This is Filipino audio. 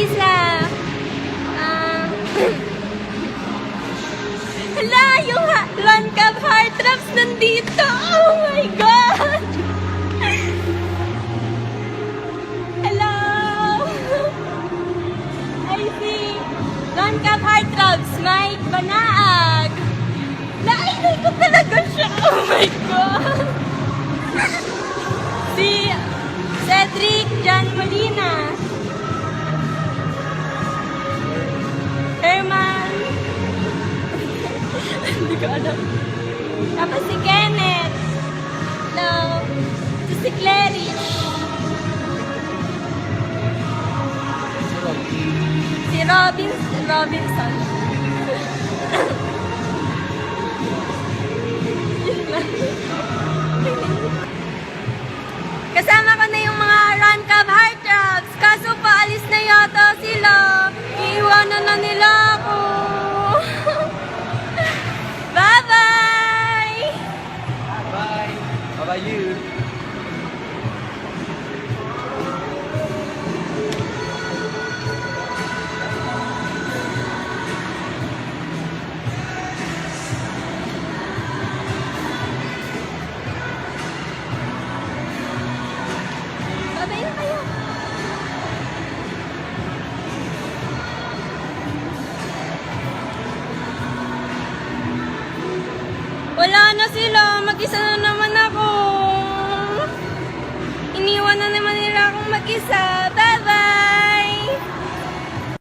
sila. Ah, hala, yung Run Cup Heartthrobs nandito. Oh my God! Hello! I see. Run Cup Heartthrobs, Mike Banaag. Na-idol ko talaga siya. Oh my God! Si Cedric Jan Molina. Herman. Hindi ko alam. Tapos si Kenneth. Hello. Ito si Clarice. Si Robinson. Kasama ko na yung mga Run Cup Heartthrobs. Kaso paalis na yata sila. Iiwanan na nila ako. Bye-bye! Bye. How about you? Bye-bye na kayo. Wala na sila. Mag-isa na naman ako. Iniwan na naman nila akong mag-isa.